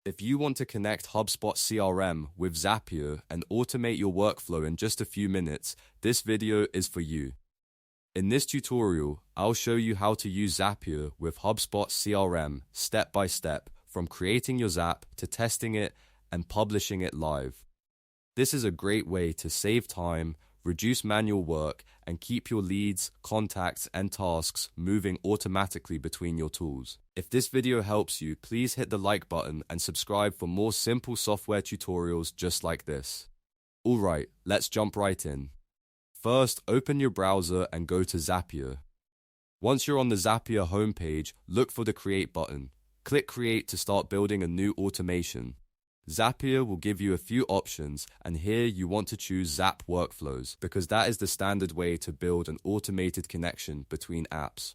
If you want to connect HubSpot CRM with Zapier and automate your workflow in just a few minutes, this video is for you. In this tutorial, I'll show you how to use Zapier with HubSpot CRM step by step, from creating your Zap to testing it and publishing it live. This is a great way to save time, reduce manual work, and keep your leads, contacts, and tasks moving automatically between your tools. If this video helps you, please hit the like button and subscribe for more simple software tutorials just like this. Alright, let's jump right in. First, open your browser and go to Zapier. Once you're on the Zapier homepage, look for the Create button. Click Create to start building a new automation. Zapier will give you a few options, and here you want to choose Zap Workflows because that is the standard way to build an automated connection between apps.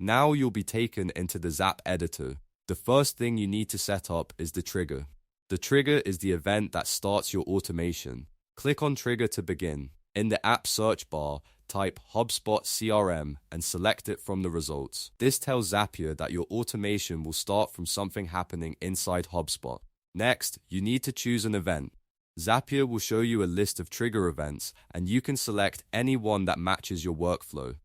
Now you'll be taken into the Zap editor. The first thing you need to set up is the trigger. The trigger is the event that starts your automation. Click on Trigger to begin. In the app search bar, type HubSpot CRM and select it from the results. This tells Zapier that your automation will start from something happening inside HubSpot. Next, you need to choose an event. Zapier will show you a list of trigger events, and you can select any one that matches your workflow.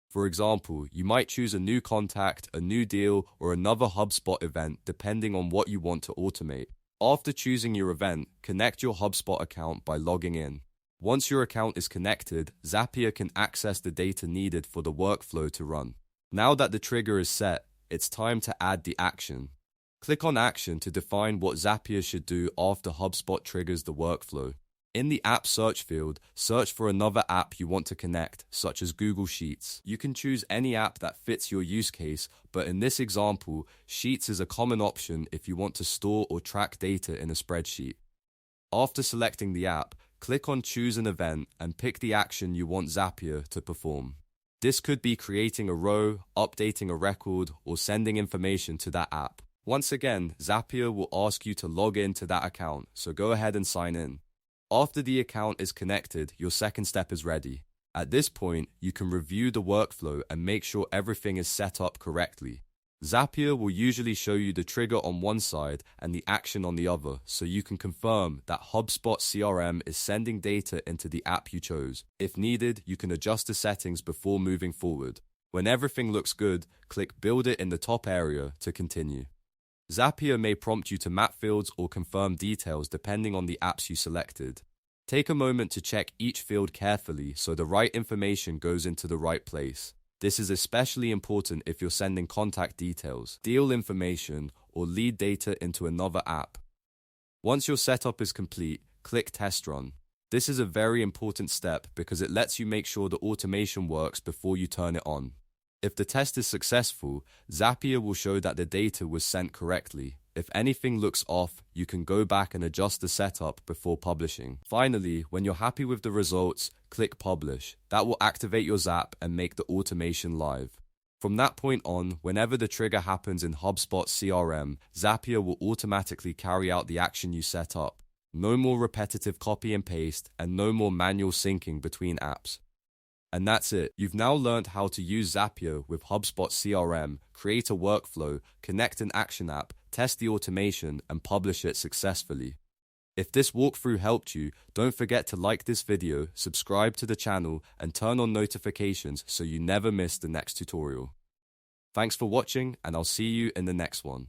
For example, you might choose a new contact, a new deal, or another HubSpot event depending on what you want to automate. After choosing your event, connect your HubSpot account by logging in. Once your account is connected, Zapier can access the data needed for the workflow to run. Now that the trigger is set, it's time to add the action. Click on Action to define what Zapier should do after HubSpot triggers the workflow. In the App Search field, search for another app you want to connect, such as Google Sheets. You can choose any app that fits your use case, but in this example, Sheets is a common option if you want to store or track data in a spreadsheet. After selecting the app, click on Choose an Event and pick the action you want Zapier to perform. This could be creating a row, updating a record, or sending information to that app. Once again, Zapier will ask you to log in to that account, so go ahead and sign in. After the account is connected, your second step is ready. At this point, you can review the workflow and make sure everything is set up correctly. Zapier will usually show you the trigger on one side and the action on the other, so you can confirm that HubSpot CRM is sending data into the app you chose. If needed, you can adjust the settings before moving forward. When everything looks good, click Build It in the top area to continue. Zapier may prompt you to map fields or confirm details depending on the apps you selected. Take a moment to check each field carefully so the right information goes into the right place. This is especially important if you're sending contact details, deal information, or lead data into another app. Once your setup is complete, click Test Run. This is a very important step because it lets you make sure the automation works before you turn it on. If the test is successful, Zapier will show that the data was sent correctly. If anything looks off, you can go back and adjust the setup before publishing. Finally, when you're happy with the results, click Publish. That will activate your Zap and make the automation live. From that point on, whenever the trigger happens in HubSpot CRM, Zapier will automatically carry out the action you set up. No more repetitive copy and paste, and no more manual syncing between apps. And that's it. You've now learned how to use Zapier with HubSpot CRM, create a workflow, connect an action app, test the automation, and publish it successfully. If this walkthrough helped you, don't forget to like this video, subscribe to the channel, and turn on notifications so you never miss the next tutorial. Thanks for watching, and I'll see you in the next one.